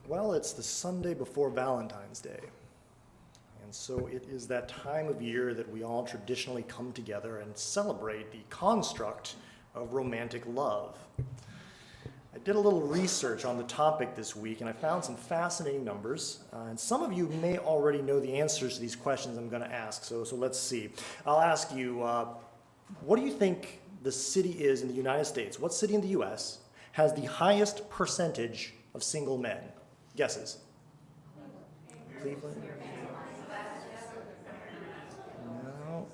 Well, it's the Sunday before Valentine's Day. And so it is that time of year that we all traditionally come together and celebrate the construct of romantic love. I did a little research on the topic this week, and I found some fascinating numbers. And some of you may already know the answers to these questions I'm going to ask, so let's see. I'll ask you, what do you think the city is in the United States? What city in the U.S. has the highest percentage of single men? Guesses? Cleveland? No.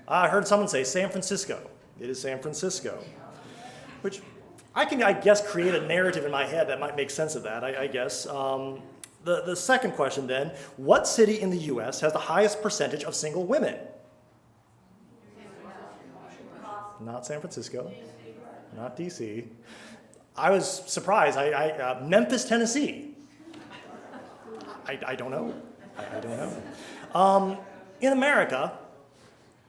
I heard someone say San Francisco. It is San Francisco, which I can, I guess, create a narrative in my head that might make sense of that, I guess. The second question then, what city in the U.S. has the highest percentage of single women? Not San Francisco, not D.C. I was surprised. Memphis, Tennessee. I don't know. I don't know. In America,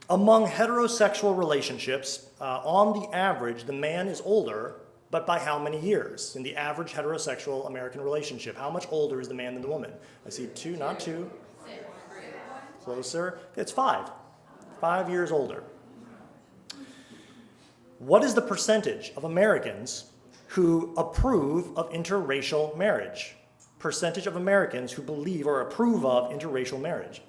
among heterosexual relationships, on the average, the man is older, but by how many years? In the average heterosexual American relationship, how much older is the man than the woman? I see two, not two. Closer. It's 5. 5 years older. What is the percentage of Americans who approve of interracial marriage? Percentage of Americans who believe or approve of interracial marriage.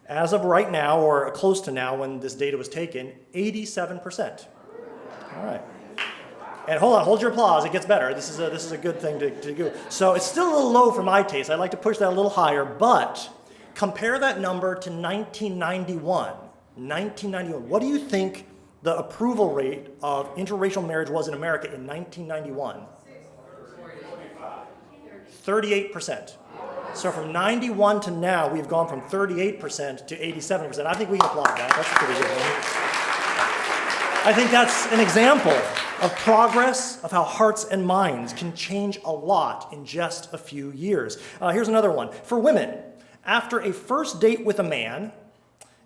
As of right now, or close to now when this data was taken, 87%. All right. And hold your applause, it gets better. This is a good thing to do. So it's still a little low for my taste. I'd like to push that a little higher, but compare that number to 1991. 1991. What do you think the approval rate of interracial marriage was in America in 1991? 38%. So from 91 to now, we've gone from 38% to 87%. I think we can applaud that. That's a pretty good one. I think that's an example of progress, of how hearts and minds can change a lot in just a few years. Here's another one. For women, after a first date with a man,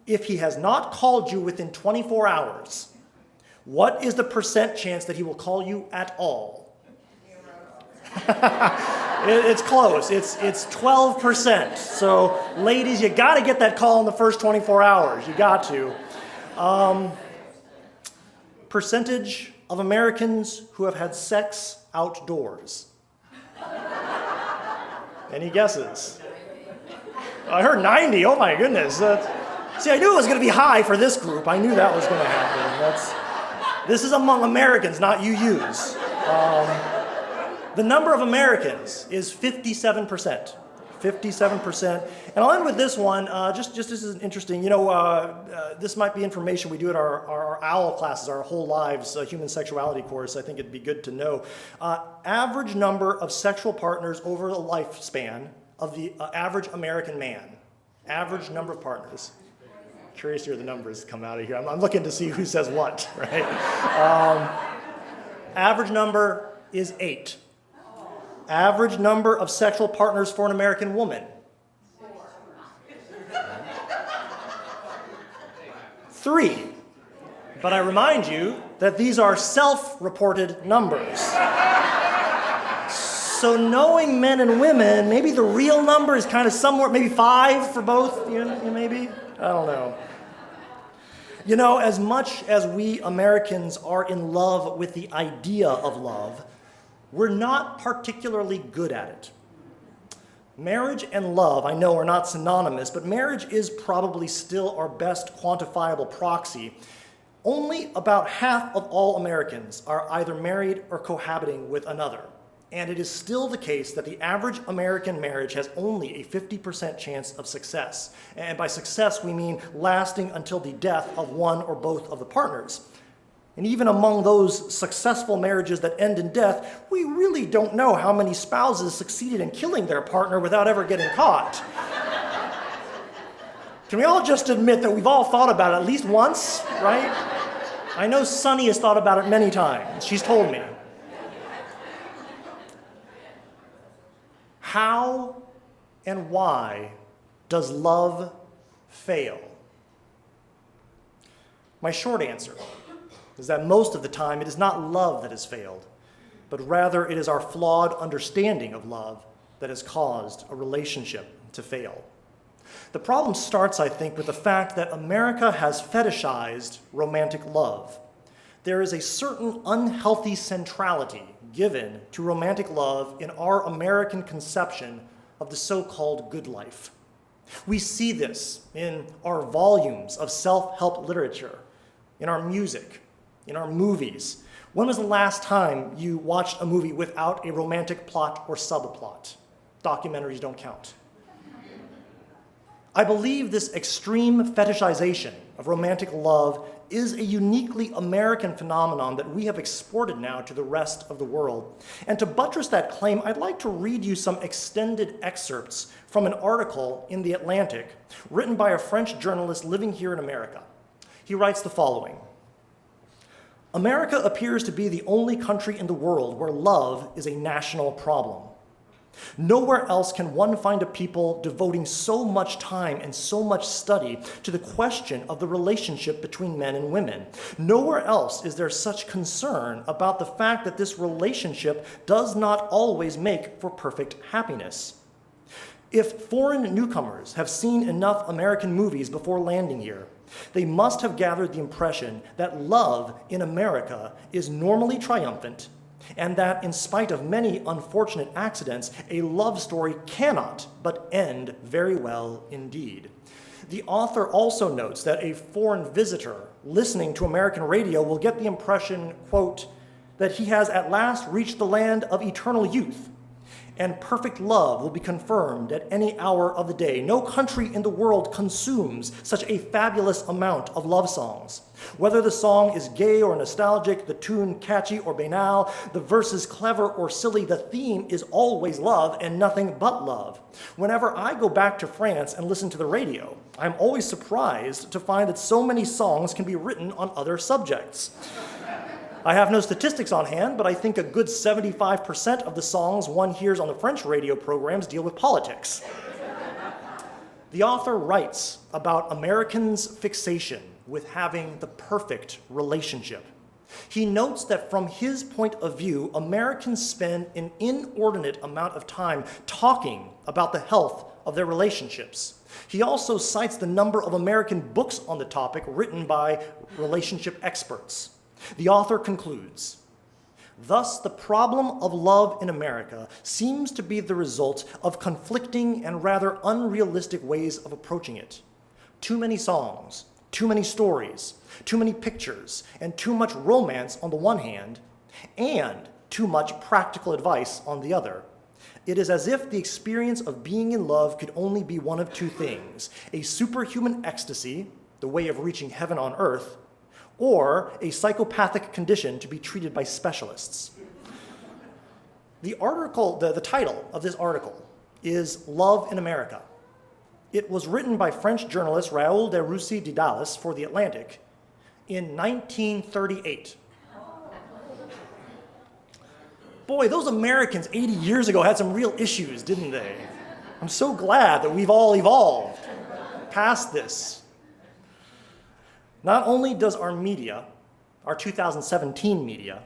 if he has not called you within 24 hours, what is the percent chance that he will call you at all? It's close. It's 12%. So, ladies, you got to get that call in the first 24 hours. You got to. Percentage of Americans who have had sex outdoors. Any guesses? I heard 90. Oh my goodness. See, I knew it was going to be high for this group. I knew that was going to happen. This is among Americans, not UUs. The number of Americans is 57%. 57%. And I'll end with this one. Just this is interesting. You know, this might be information we do at our OWL classes, our whole lives human sexuality course. I think it'd be good to know. Average number of sexual partners over the lifespan of the average American man. Average number of partners. Curious to hear the numbers come out of here. I'm looking to see who says what, right? Average number is 8. Average number of sexual partners for an American woman. 3. But I remind you that these are self-reported numbers. So knowing men and women, maybe the real number is kind of somewhere, maybe 5 for both, maybe? I don't know. You know, as much as we Americans are in love with the idea of love, we're not particularly good at it. Marriage and love, I know, are not synonymous, but marriage is probably still our best quantifiable proxy. Only about half of all Americans are either married or cohabiting with another. And it is still the case that the average American marriage has only a 50% chance of success. And by success, we mean lasting until the death of one or both of the partners. And even among those successful marriages that end in death, we really don't know how many spouses succeeded in killing their partner without ever getting caught. Can we all just admit that we've all thought about it at least once, right? I know Sunny has thought about it many times. She's told me. How and why does love fail? My short answer is that most of the time it is not love that has failed, but rather it is our flawed understanding of love that has caused a relationship to fail. The problem starts, I think, with the fact that America has fetishized romantic love. There is a certain unhealthy centrality given to romantic love in our American conception of the so-called good life. We see this in our volumes of self-help literature, in our music, in our movies. When was the last time you watched a movie without a romantic plot or subplot? Documentaries don't count. I believe this extreme fetishization of romantic love is a uniquely American phenomenon that we have exported now to the rest of the world. And to buttress that claim, I'd like to read you some extended excerpts from an article in The Atlantic written by a French journalist living here in America. He writes the following: America appears to be the only country in the world where love is a national problem. Nowhere else can one find a people devoting so much time and so much study to the question of the relationship between men and women. Nowhere else is there such concern about the fact that this relationship does not always make for perfect happiness. If foreign newcomers have seen enough American movies before landing here, they must have gathered the impression that love in America is normally triumphant, and that in spite of many unfortunate accidents, a love story cannot but end very well indeed. The author also notes that a foreign visitor listening to American radio will get the impression, quote, that he has at last reached the land of eternal youth, and perfect love will be confirmed at any hour of the day. No country in the world consumes such a fabulous amount of love songs. Whether the song is gay or nostalgic, the tune catchy or banal, the verses clever or silly, the theme is always love and nothing but love. Whenever I go back to France and listen to the radio, I'm always surprised to find that so many songs can be written on other subjects. I have no statistics on hand, but I think a good 75% of the songs one hears on the French radio programs deal with politics. The author writes about Americans' fixation with having the perfect relationship. He notes that from his point of view, Americans spend an inordinate amount of time talking about the health of their relationships. He also cites the number of American books on the topic written by relationship experts. The author concludes, thus the problem of love in America seems to be the result of conflicting and rather unrealistic ways of approaching it. Too many songs, too many stories, too many pictures, and too much romance on the one hand, and too much practical advice on the other. It is as if the experience of being in love could only be one of two things: a superhuman ecstasy, the way of reaching heaven on earth, or a psychopathic condition to be treated by specialists. The title of this article is Love in America. It was written by French journalist Raoul de Russy de Dallas for The Atlantic in 1938. Boy, those Americans 80 years ago had some real issues, didn't they? I'm so glad that we've all evolved past this. Not only does our media, our 2017 media,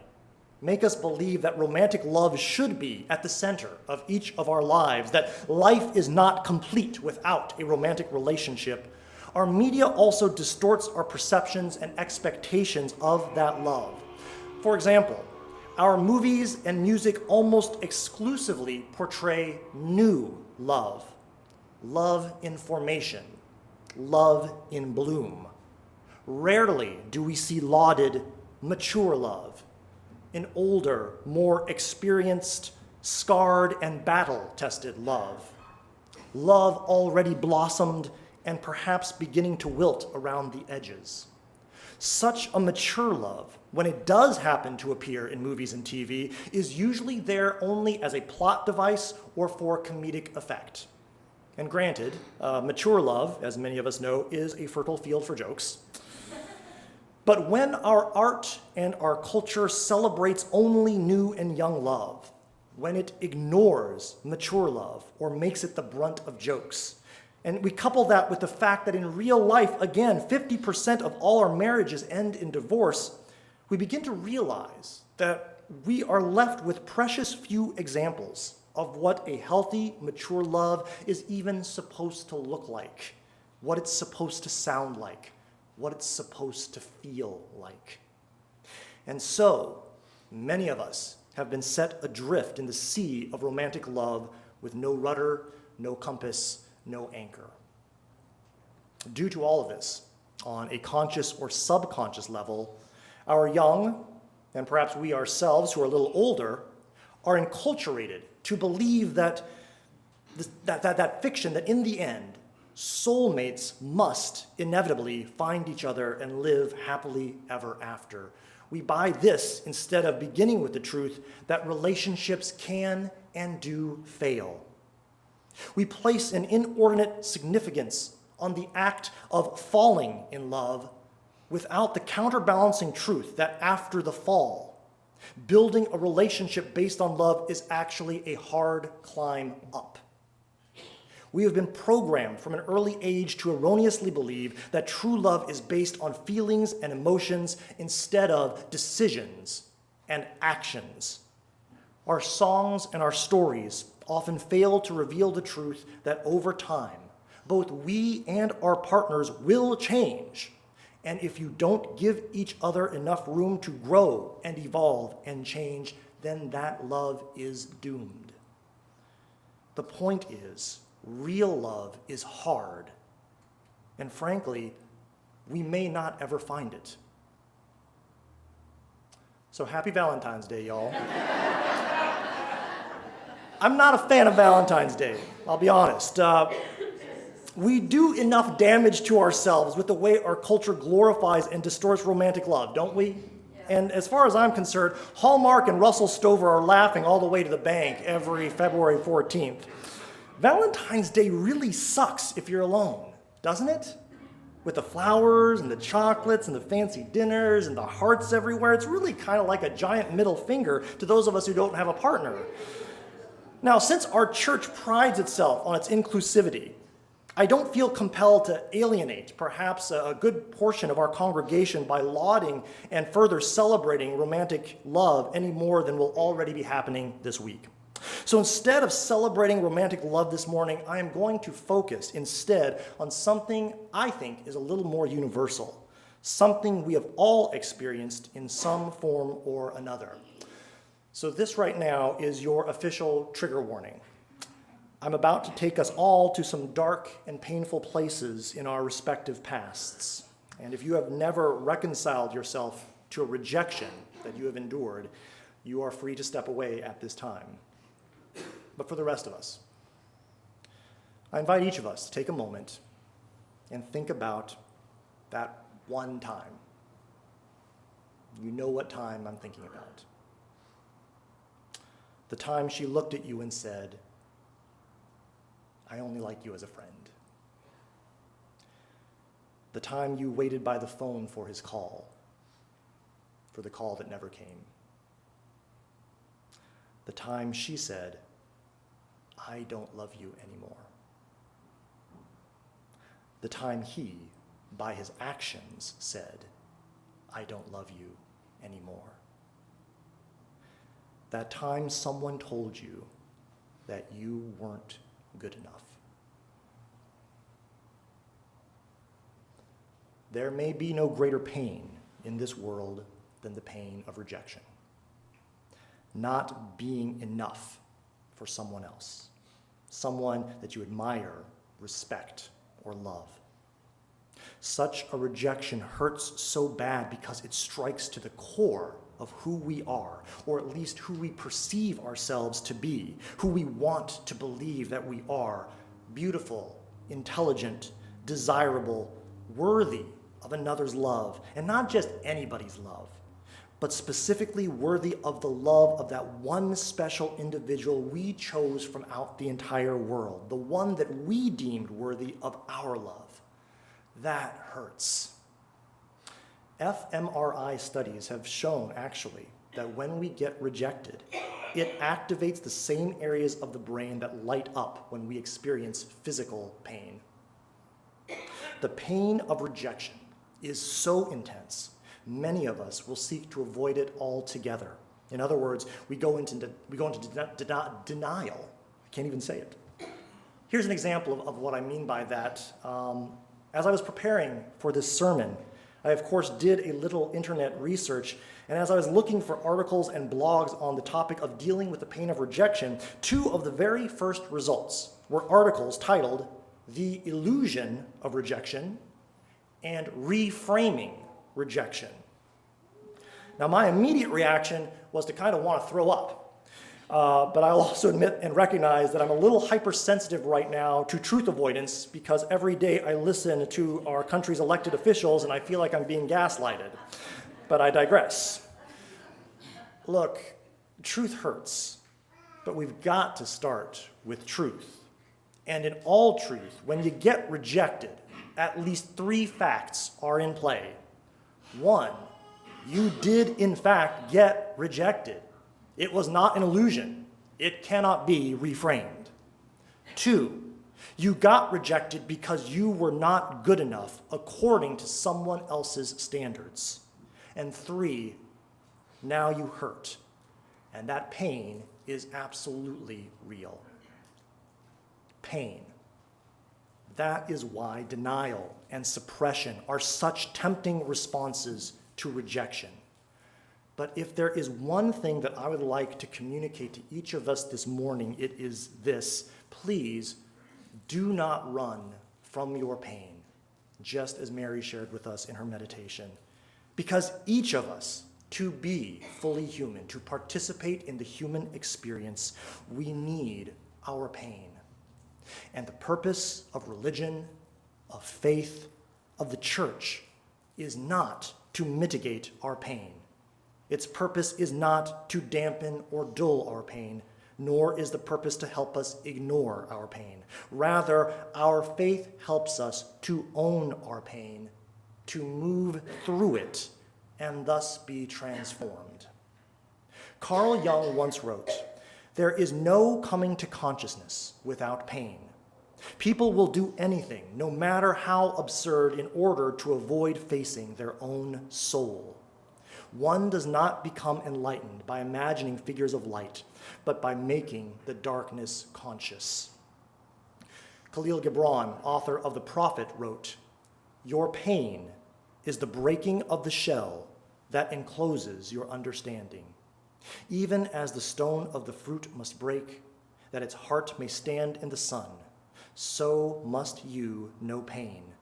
make us believe that romantic love should be at the center of each of our lives, that life is not complete without a romantic relationship, our media also distorts our perceptions and expectations of that love. For example, our movies and music almost exclusively portray new love, love in formation, love in bloom. Rarely do we see lauded, mature love, an older, more experienced, scarred, and battle-tested love. Love already blossomed and perhaps beginning to wilt around the edges. Such a mature love, when it does happen to appear in movies and TV, is usually there only as a plot device or for comedic effect. And granted, mature love, as many of us know, is a fertile field for jokes. But when our art and our culture celebrates only new and young love, when it ignores mature love or makes it the brunt of jokes, and we couple that with the fact that in real life, again, 50% of all our marriages end in divorce, we begin to realize that we are left with precious few examples of what a healthy, mature love is even supposed to look like, what it's supposed to sound like, what it's supposed to feel like. And so, many of us have been set adrift in the sea of romantic love with no rudder, no compass, no anchor. Due to all of this, on a conscious or subconscious level, our young, and perhaps we ourselves who are a little older, are enculturated to believe that fiction, that in the end, soulmates must inevitably find each other and live happily ever after. We buy this instead of beginning with the truth that relationships can and do fail. We place an inordinate significance on the act of falling in love without the counterbalancing truth that after the fall, building a relationship based on love is actually a hard climb up. We have been programmed from an early age to erroneously believe that true love is based on feelings and emotions instead of decisions and actions. Our songs and our stories often fail to reveal the truth that over time, both we and our partners will change. And if you don't give each other enough room to grow and evolve and change, then that love is doomed. The point is, real love is hard. And frankly, we may not ever find it. So happy Valentine's Day, y'all. I'm not a fan of Valentine's Day, I'll be honest. We do enough damage to ourselves with the way our culture glorifies and distorts romantic love, don't we? Yeah. And as far as I'm concerned, Hallmark and Russell Stover are laughing all the way to the bank every February 14th. Valentine's Day really sucks if you're alone, doesn't it? With the flowers and the chocolates and the fancy dinners and the hearts everywhere, it's really kind of like a giant middle finger to those of us who don't have a partner. Now, since our church prides itself on its inclusivity, I don't feel compelled to alienate perhaps a good portion of our congregation by lauding and further celebrating romantic love any more than will already be happening this week. So instead of celebrating romantic love this morning, I am going to focus instead on something I think is a little more universal, something we have all experienced in some form or another. So this right now is your official trigger warning. I'm about to take us all to some dark and painful places in our respective pasts. And if you have never reconciled yourself to a rejection that you have endured, you are free to step away at this time. But for the rest of us, I invite each of us to take a moment and think about that one time. You know what time I'm thinking about. The time she looked at you and said, I only like you as a friend. The time you waited by the phone for his call, for the call that never came. The time she said, I don't love you anymore. The time he, by his actions, said, I don't love you anymore. That time someone told you that you weren't good enough. There may be no greater pain in this world than the pain of rejection. Not being enough for someone else, someone that you admire, respect, or love. Such a rejection hurts so bad because it strikes to the core of who we are, or at least who we perceive ourselves to be, who we want to believe that we are: beautiful, intelligent, desirable, worthy of another's love, and not just anybody's love, but specifically worthy of the love of that one special individual we chose from out the entire world, the one that we deemed worthy of our love. That hurts. fMRI studies have shown, actually, that when we get rejected, it activates the same areas of the brain that light up when we experience physical pain. The pain of rejection is so intense, many of us will seek to avoid it altogether In other words, we go into denial. I can't even say it. Here's an example of what I mean by that. As I was preparing for this sermon, I, of course, did a little internet research, and as I was looking for articles and blogs on the topic of dealing with the pain of rejection, two of the very first results were articles titled "The Illusion of Rejection" and "Reframing Rejection." Now, my immediate reaction was to kind of want to throw up. But I'll also admit and recognize that I'm a little hypersensitive right now to truth avoidance because every day I listen to our country's elected officials and I feel like I'm being gaslighted. But I digress. Look, truth hurts, but we've got to start with truth. And in all truth, when you get rejected, at least 3 facts are in play. 1, you did in fact get rejected. It was not an illusion. It cannot be reframed. 2, you got rejected because you were not good enough according to someone else's standards. And 3, now you hurt. And that pain is absolutely real. Pain. That is why denial and suppression are such tempting responses to rejection. But if there is one thing that I would like to communicate to each of us this morning, it is this: please do not run from your pain, just as Mary shared with us in her meditation. Because each of us, to be fully human, to participate in the human experience, we need our pain. And the purpose of religion, of faith, of the church is not to mitigate our pain. Its purpose is not to dampen or dull our pain, nor is the purpose to help us ignore our pain. Rather, our faith helps us to own our pain, to move through it, and thus be transformed. Carl Jung once wrote, "There is no coming to consciousness without pain. People will do anything, no matter how absurd, in order to avoid facing their own soul. One does not become enlightened by imagining figures of light, but by making the darkness conscious." Khalil Gibran, author of The Prophet, wrote, "Your pain is the breaking of the shell that encloses your understanding. Even as the stone of the fruit must break, that its heart may stand in the sun, so must you know pain.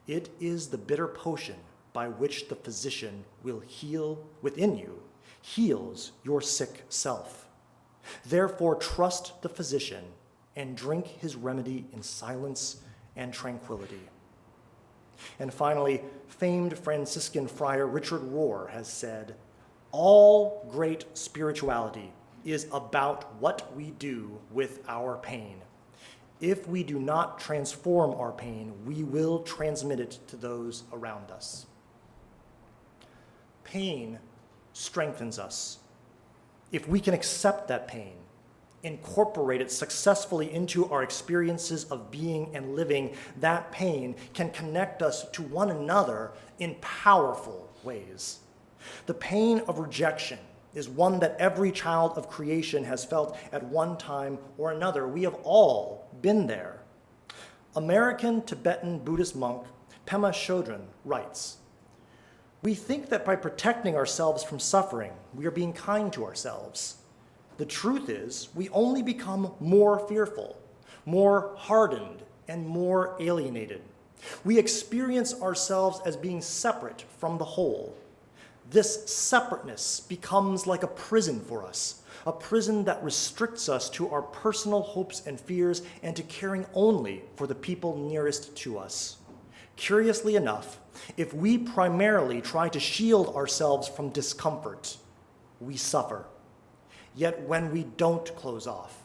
It is the bitter potion by which the physician will heal within you, heals your sick self. Therefore trust the physician and drink his remedy in silence and tranquility." And finally, famed Franciscan friar Richard Rohr has said, "All great spirituality is about what we do with our pain. If we do not transform our pain, we will transmit it to those around us." Pain strengthens us. If we can accept that pain, incorporate it successfully into our experiences of being and living, that pain can connect us to one another in powerful ways. The pain of rejection is one that every child of creation has felt at one time or another. We have all been there. American Tibetan Buddhist monk Pema Chodron writes, "We think that by protecting ourselves from suffering, we are being kind to ourselves. The truth is, we only become more fearful, more hardened, and more alienated. We experience ourselves as being separate from the whole. This separateness becomes like a prison for us, a prison that restricts us to our personal hopes and fears and to caring only for the people nearest to us. Curiously enough, if we primarily try to shield ourselves from discomfort, we suffer. Yet when we don't close off,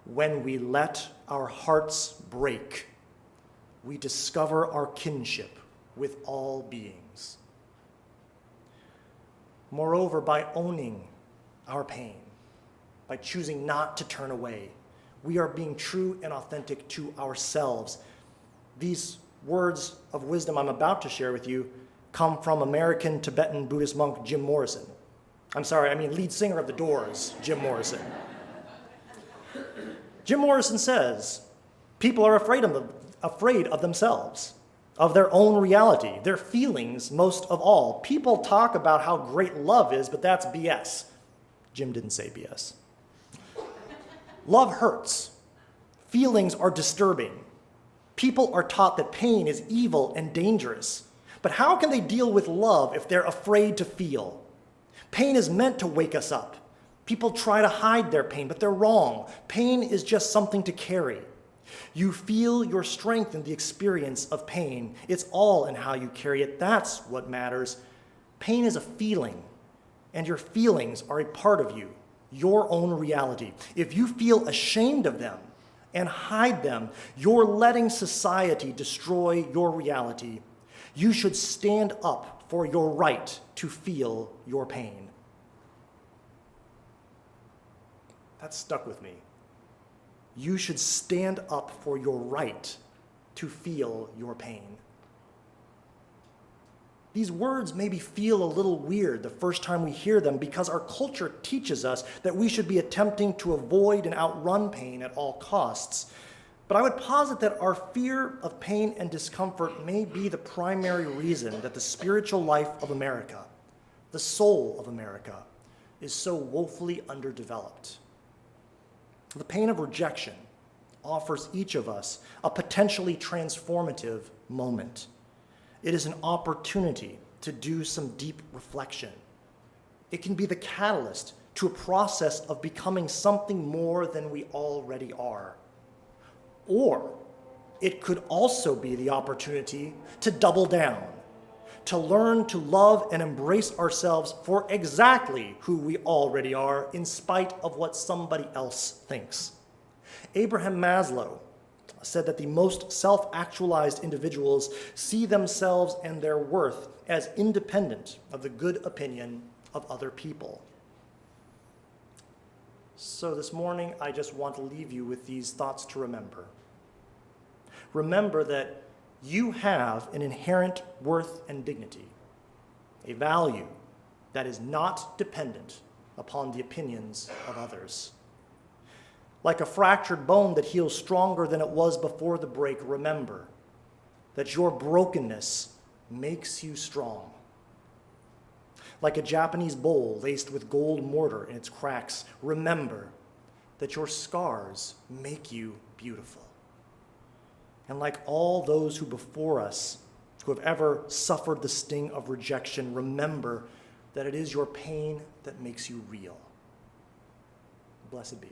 when we let our hearts break, we discover our kinship with all beings." Moreover, by owning our pain, by choosing not to turn away, we are being true and authentic to ourselves. These words of wisdom I'm about to share with you come from American Tibetan Buddhist monk Jim Morrison. I'm sorry, I mean lead singer of The Doors, Jim Morrison. Jim Morrison says, people are afraid of themselves, of their own reality, their feelings most of all. People talk about how great love is, but that's BS. Jim didn't say BS. Love hurts. Feelings are disturbing. People are taught that pain is evil and dangerous. But how can they deal with love if they're afraid to feel? Pain is meant to wake us up. People try to hide their pain, but they're wrong. Pain is just something to carry. You feel your strength in the experience of pain. It's all in how you carry it. That's what matters. Pain is a feeling, and your feelings are a part of you, your own reality. If you feel ashamed of them and hide them, you're letting society destroy your reality. You should stand up for your right to feel your pain. That stuck with me. You should stand up for your right to feel your pain. These words maybe feel a little weird the first time we hear them because our culture teaches us that we should be attempting to avoid and outrun pain at all costs. But I would posit that our fear of pain and discomfort may be the primary reason that the spiritual life of America, the soul of America, is so woefully underdeveloped. The pain of rejection offers each of us a potentially transformative moment. It is an opportunity to do some deep reflection. It can be the catalyst to a process of becoming something more than we already are. Or it could also be the opportunity to double down, to learn to love and embrace ourselves for exactly who we already are, in spite of what somebody else thinks. Abraham Maslow said that the most self-actualized individuals see themselves and their worth as independent of the good opinion of other people. So this morning, I just want to leave you with these thoughts to remember. Remember that you have an inherent worth and dignity, a value that is not dependent upon the opinions of others. Like a fractured bone that heals stronger than it was before the break, remember that your brokenness makes you strong. Like a Japanese bowl laced with gold mortar in its cracks, remember that your scars make you beautiful. And like all those who before us who have ever suffered the sting of rejection, remember that it is your pain that makes you real. Blessed be.